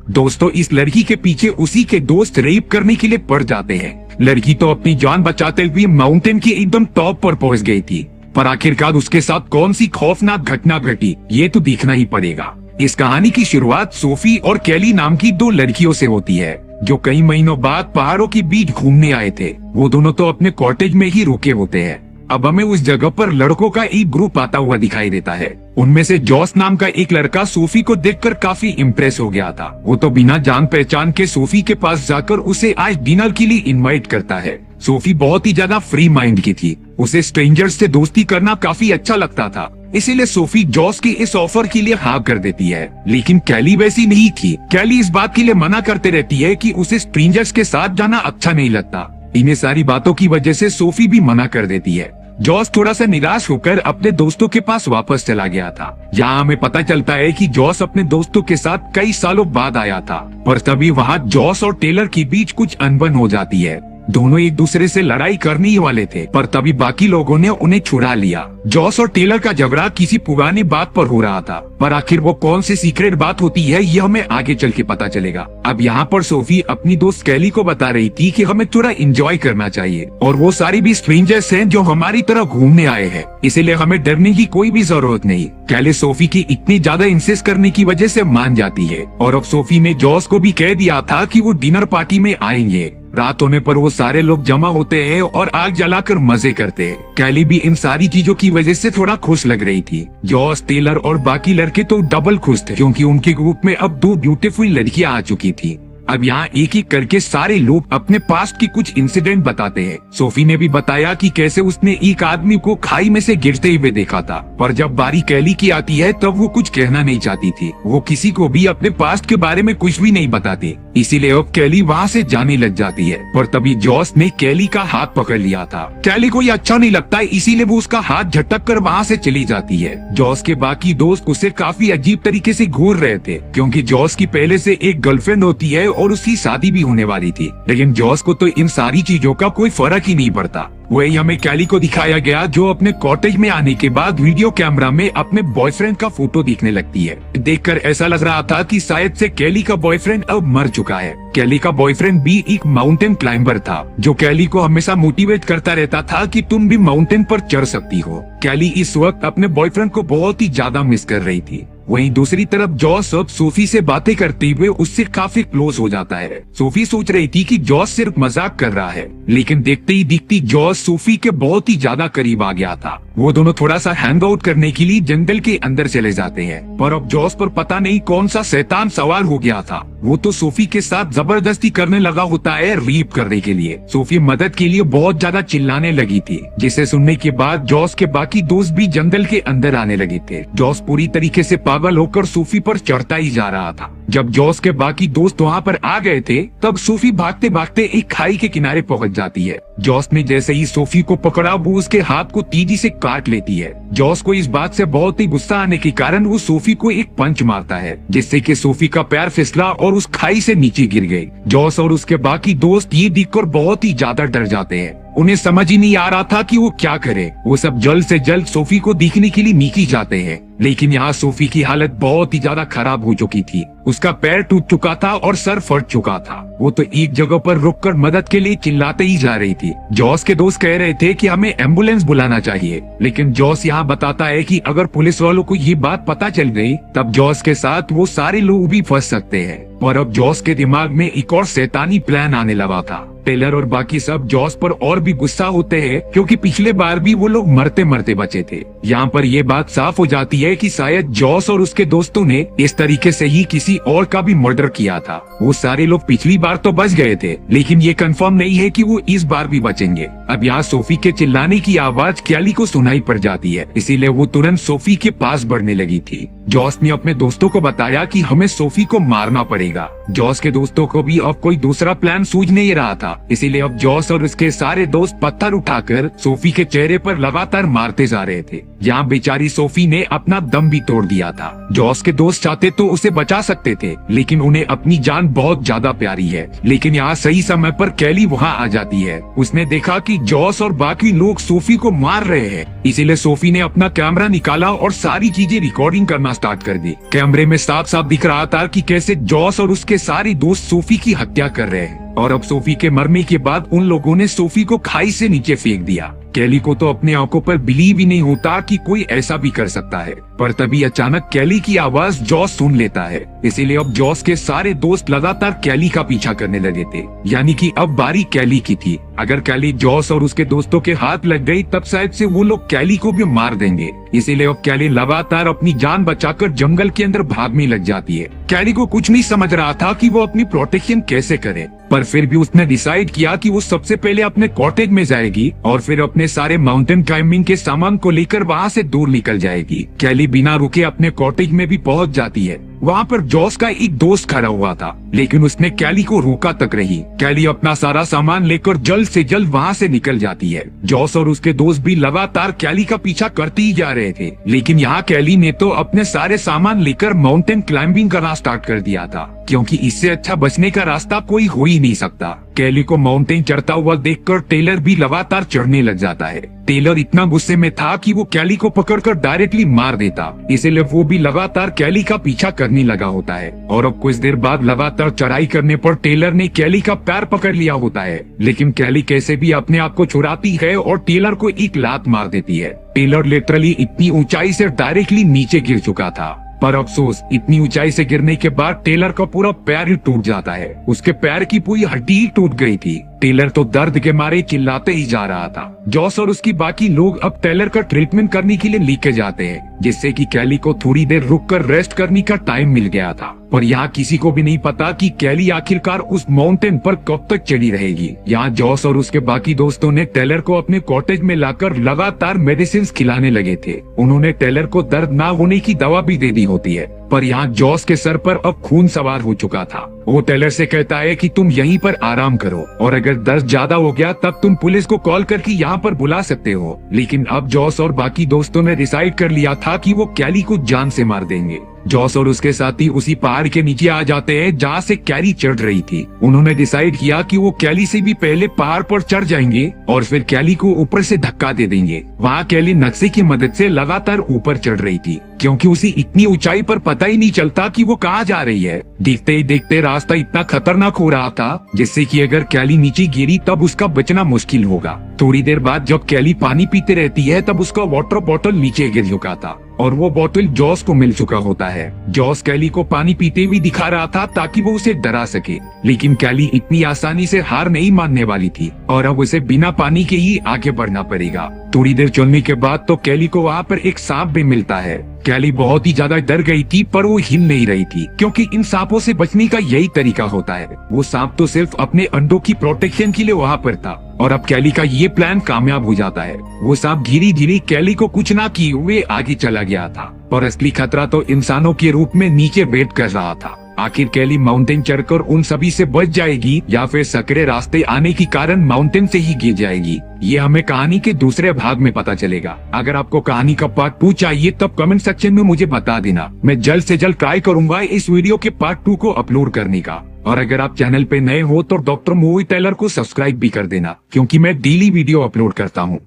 दोस्तों इस लड़की के पीछे उसी के दोस्त रेप करने के लिए पड़ जाते हैं। लड़की तो अपनी जान बचाते हुए माउंटेन के एकदम टॉप पर पहुंच गई थी, पर आखिरकार उसके साथ कौन सी खौफनाक घटना घटी ये तो देखना ही पड़ेगा। इस कहानी की शुरुआत सोफी और कैली नाम की दो लड़कियों से होती है, जो कई महीनों बाद पहाड़ों के बीच घूमने आए थे। वो दोनों तो अपने कॉटेज में ही रुके होते हैं। अब हमें उस जगह पर लड़कों का एक ग्रुप आता हुआ दिखाई देता है। उनमें से जॉस नाम का एक लड़का सोफी को देखकर काफी इम्प्रेस हो गया था। वो तो बिना जान पहचान के सोफी के पास जाकर उसे आज डिनर के लिए इनवाइट करता है। सोफी बहुत ही ज्यादा फ्री माइंड की थी, उसे स्ट्रेंजर्स से दोस्ती करना काफी अच्छा लगता था, इसीलिए सोफी जॉस के इस ऑफर के लिए हाँ कर देती है। लेकिन कैली वैसी नहीं थी। कैली इस बात के लिए मना करते रहती है कि उसे स्ट्रेंजर्स के साथ जाना अच्छा नहीं लगता। इन्हें सारी बातों की वजह से सोफी भी मना कर देती है। जॉस थोड़ा सा निराश होकर अपने दोस्तों के पास वापस चला गया था। यहाँ हमें पता चलता है कि जॉस अपने दोस्तों के साथ कई सालों बाद आया था, पर तभी वहाँ जॉस और टेलर के बीच कुछ अनबन हो जाती है। दोनों एक दूसरे से लड़ाई करने ही वाले थे, पर तभी बाकी लोगों ने उन्हें छुड़ा लिया। जॉस और टेलर का झगड़ा किसी पुरानी बात पर हो रहा था, पर आखिर वो कौन सी सीक्रेट बात होती है ये हमें आगे चल के पता चलेगा। अब यहाँ पर सोफी अपनी दोस्त कैली को बता रही थी कि हमें थोड़ा एंजॉय करना चाहिए, और वो सारी भी स्ट्रेंजर्स हैं जो हमारी तरह घूमने आए हैं, इसीलिए हमें डरने की कोई भी जरूरत नहीं। कैली सोफी की इतनी ज्यादा इंसिस्ट करने की वजह से मान जाती है, और अब सोफी ने जॉस को भी कह दिया था कि वो डिनर पार्टी में आएंगे। रात होने पर वो सारे लोग जमा होते हैं और आग जलाकर मजे करते हैं। कैली भी इन सारी चीजों की वजह से थोड़ा खुश लग रही थी। जॉस, टेलर और बाकी लड़के तो डबल खुश थे, क्योंकि उनके ग्रुप में अब दो ब्यूटीफुल लड़कियां आ चुकी थी। अब यहाँ एक एक करके सारे लोग अपने पास्ट की कुछ इंसिडेंट बताते हैं। सोफी ने भी बताया कि कैसे उसने एक आदमी को खाई में से गिरते हुए देखा था, पर जब बारी कैली की आती है तब वो कुछ कहना नहीं चाहती थी। वो किसी को भी अपने पास्ट के बारे में कुछ भी नहीं बताती, इसीलिए अब कैली वहाँ से जाने लग जाती है। पर तभी जॉस ने कैली का हाथ पकड़ लिया था। कैली को ये अच्छा नहीं लगता, इसीलिए वो उसका हाथ झटक कर वहाँ से चली जाती है। जॉस के बाकी दोस्त उसे काफी अजीब तरीके से घूर रहे थे, क्योंकि जॉस की पहले से एक गर्लफ्रेंड होती है और उसकी शादी भी होने वाली थी। लेकिन जॉस को तो इन सारी चीजों का कोई फर्क ही नहीं पड़ता। वही हमें कैली को दिखाया गया, जो अपने कॉटेज में आने के बाद वीडियो कैमरा में अपने बॉयफ्रेंड का फोटो देखने लगती है। देखकर ऐसा लग रहा था कि शायद से कैली का बॉयफ्रेंड अब मर चुका है। कैली का बॉयफ्रेंड भी एक माउंटेन क्लाइंबर था, जो कैली को हमेशा मोटिवेट करता रहता था कि तुम भी माउंटेन पर चढ़ सकती हो। कैली इस वक्त अपने बॉयफ्रेंड को बहुत ही ज्यादा मिस कर रही थी। वहीं दूसरी तरफ जॉस अब सोफी से बातें करते हुए उससे काफी क्लोज हो जाता है। सोफी सोच रही थी कि जॉस सिर्फ मजाक कर रहा है, लेकिन देखते ही दिखती जॉस सोफी के बहुत ही ज्यादा करीब आ गया था। वो दोनों थोड़ा सा हैंग आउट करने के लिए जंगल के अंदर चले जाते हैं, पर अब जॉस पर पता नहीं कौन सा शैतान सवार हो गया था। वो तो सोफी के साथ जबरदस्ती करने लगा होता है रेप करने के लिए। सोफी मदद के लिए बहुत ज्यादा चिल्लाने लगी थी, जिसे सुनने के बाद जॉस के बाकी दोस्त भी जंगल के अंदर आने लगे थे। जॉस पूरी तरीके से पागल होकर सोफी पर चढ़ता ही जा रहा था। जब जॉस के बाकी दोस्त वहाँ पर आ गए थे, तब सोफी भागते भागते एक खाई के किनारे पहुँच जाती है। जॉस ने जैसे ही सोफी को पकड़ा, वो उसके हाथ को तेजी से काट लेती है। जॉस को इस बात से बहुत ही गुस्सा आने के कारण वो सोफी को एक पंच मारता है, जिससे कि सोफी का पैर फिसला और उस खाई से नीचे गिर गई। जॉस और उसके बाकी दोस्त ये देखकर बहुत ही ज्यादा डर जाते हैं। उन्हें समझ ही नहीं आ रहा था कि वो क्या करे। वो सब जल्द से जल्द सोफी को देखने के लिए नीचे जाते हैं, लेकिन यहाँ सोफी की हालत बहुत ही ज्यादा खराब हो चुकी थी। उसका पैर टूट चुका था और सर फट चुका था। वो तो एक जगह पर रुककर मदद के लिए चिल्लाते ही जा रही थी। जॉस के दोस्त कह रहे थे कि हमें एम्बुलेंस बुलाना चाहिए, लेकिन जॉस यहाँ बताता है कि अगर पुलिस वालों को ये बात पता चल गई, तब जॉस के साथ वो सारे लोग भी फंस सकते हैं। और अब जॉस के दिमाग में एक और शैतानी प्लान आने लगा था। टेलर और बाकी सब जॉस पर और भी गुस्सा होते हैं, क्योंकि पिछले बार भी वो लोग मरते मरते बचे थे। यहाँ पर ये बात साफ हो जाती है कि शायद जॉस और उसके दोस्तों ने इस तरीके से ही किसी और का भी मर्डर किया था। वो सारे लोग पिछली बार तो बच गए थे, लेकिन ये कंफर्म नहीं है कि वो इस बार भी बचेंगे। अब यहाँ सोफी के चिल्लाने की आवाज कैली को सुनाई पड़ जाती है, इसीलिए वो तुरंत सोफी के पास बढ़ने लगी थी। जॉस ने अपने दोस्तों को बताया कि हमें सोफी को मारना पड़ेगा। जॉस के दोस्तों को भी अब कोई दूसरा प्लान सूझ नहीं रहा था, इसीलिए अब जॉस और उसके सारे दोस्त पत्थर उठाकर सोफी के चेहरे पर लगातार मारते जा रहे थे। यहाँ बेचारी सोफी ने अपना दम भी तोड़ दिया था। जॉस के दोस्त चाहते तो उसे बचा सकते थे, लेकिन उन्हें अपनी जान बहुत ज्यादा प्यारी है। लेकिन यहाँ सही समय पर कैली वहाँ आ जाती है। उसने देखा कि जॉस और बाकी लोग सोफी को मार रहे हैं, इसीलिए सोफी ने अपना कैमरा निकाला और सारी चीजें रिकॉर्डिंग करना स्टार्ट कर दी। कैमरे में साफ साफ दिख रहा था कि कैसे जॉस और उसके सारे दोस्त सोफी की हत्या कर रहे हैं और अब सोफी के मरने के बाद उन लोगों ने सोफी को खाई से नीचे फेंक दिया। कैली को तो अपने आंखों पर बिलीव ही नहीं होता कि कोई ऐसा भी कर सकता है, पर तभी अचानक कैली की आवाज जॉस सुन लेता है। इसीलिए अब जॉस के सारे दोस्त लगातार कैली का पीछा करने लगे थे, यानी कि अब बारी कैली की थी। अगर कैली जॉस और उसके दोस्तों के हाथ लग गई तब शायद से वो लोग कैली को भी मार देंगे। इसीलिए अब कैली लगातार अपनी जान बचाकर जंगल के अंदर भागने लग जाती है। कैली को कुछ नहीं समझ रहा था कि वो अपनी प्रोटेक्शन कैसे करे, पर फिर भी उसने डिसाइड किया कि वो सबसे पहले अपने कॉटेज में जाएगी और फिर अपने सारे माउंटेन क्लाइंबिंग के सामान को लेकर वहाँ से दूर निकल जाएगी। कैली बिना रुके अपने कॉटेज में भी पहुँच जाती है। वहाँ पर जॉस का एक दोस्त खड़ा हुआ था, लेकिन उसने कैली को रोका तक रही। कैली अपना सारा सामान लेकर जल्द से जल्द वहाँ से निकल जाती है। जॉस और उसके दोस्त भी लगातार कैली का पीछा करते ही जा रहे थे, लेकिन यहाँ कैली ने तो अपने सारे सामान लेकर माउंटेन क्लाइंबिंग करना स्टार्ट कर दिया था, क्योंकि इससे अच्छा बचने का रास्ता कोई हो ही नहीं सकता। कैली को माउंटेन चढ़ता हुआ देखकर टेलर भी लगातार चढ़ने लग जाता है। टेलर इतना गुस्से में था कि वो कैली को पकड़कर डायरेक्टली मार देता, इसीलिए वो भी लगातार कैली का पीछा करने लगा होता है। और अब कुछ देर बाद लगातार चढ़ाई करने पर टेलर ने कैली का पैर पकड़ लिया होता है, लेकिन कैली कैसे भी अपने आप को छुड़ाती है और टेलर को एक लात मार देती है। टेलर लिटरली इतनी ऊंचाई से डायरेक्टली नीचे गिर चुका था, पर अफसोस इतनी ऊंचाई से गिरने के बाद टेलर का पूरा पैर ही टूट जाता है। उसके पैर की पूरी हड्डी ही टूट गई थी। टेलर तो दर्द के मारे चिल्लाते ही जा रहा था। जॉस और उसकी बाकी लोग अब टेलर का ट्रीटमेंट करने के लिए लेके जाते हैं, जिससे कि कैली को थोड़ी देर रुककर रेस्ट करने का टाइम मिल गया था। पर यहाँ किसी को भी नहीं पता कि कैली आखिरकार उस माउंटेन पर कब तक चढ़ी रहेगी। यहाँ जॉस और उसके बाकी दोस्तों ने टेलर को अपने कॉटेज में लाकर लगातार मेडिसिन खिलाने लगे थे। उन्होंने टेलर को दर्द ना होने की दवा भी दे दी होती है, पर यहाँ जॉस के सर पर अब खून सवार हो चुका था। वो टेलर से कहता है कि तुम यहीं पर आराम करो और अगर दर्द ज्यादा हो गया तब तुम पुलिस को कॉल करके यहाँ पर बुला सकते हो। लेकिन अब जॉस और बाकी दोस्तों ने डिसाइड कर लिया था कि वो कैली को जान से मार देंगे। जॉस और उसके साथी उसी पहाड़ के नीचे आ जाते हैं जहाँ से कैली चढ़ रही थी। उन्होंने डिसाइड किया कि वो कैली से भी पहले पहाड़ पर चढ़ जाएंगे और फिर कैली को ऊपर से धक्का दे देंगे। वहाँ कैली नक्शे की मदद से लगातार ऊपर चढ़ रही थी, क्योंकि उसे इतनी ऊंचाई पर पता ही नहीं चलता कि वो कहाँ जा रही है। देखते ही देखते रास्ता इतना खतरनाक हो रहा था, जिससे कि अगर कैली नीचे गिरी तब उसका बचना मुश्किल होगा। थोड़ी देर बाद जब कैली पानी पीते रहती है तब उसका वाटर बॉटल नीचे गिर चुका था और वो बोतल जॉस को मिल चुका होता है। जॉस कैली को पानी पीते हुए दिखा रहा था ताकि वो उसे डरा सके, लेकिन कैली इतनी आसानी से हार नहीं मानने वाली थी और अब उसे बिना पानी के ही आगे बढ़ना पड़ेगा। थोड़ी देर चलने के बाद तो कैली को वहाँ पर एक सांप भी मिलता है। कैली बहुत ही ज्यादा डर गई थी, पर वो हिल नहीं रही थी, क्योंकि इन सांपों से बचने का यही तरीका होता है। वो सांप तो सिर्फ अपने अंडों की प्रोटेक्शन के लिए वहाँ पर था और अब कैली का ये प्लान कामयाब हो जाता है। वो सांप धीरे धीरे कैली को कुछ ना किए हुए आगे चला गया था और असली खतरा तो इंसानों के रूप में नीचे वेट कर रहा था। आखिर कैली माउंटेन चढ़कर उन सभी से बच जाएगी या फिर सकरे रास्ते आने के कारण माउंटेन से ही गिर जाएगी, ये हमें कहानी के दूसरे भाग में पता चलेगा। अगर आपको कहानी का पार्ट 2 चाहिए तब कमेंट सेक्शन में मुझे बता देना। मैं जल्द से जल्द ट्राई करूंगा इस वीडियो के पार्ट 2 को अपलोड करने का। और अगर आप चैनल पे नए हो तो डॉक्टर मूवी टेलर को सब्सक्राइब भी कर देना, क्योंकि मैं डेली वीडियो अपलोड करता हूँ।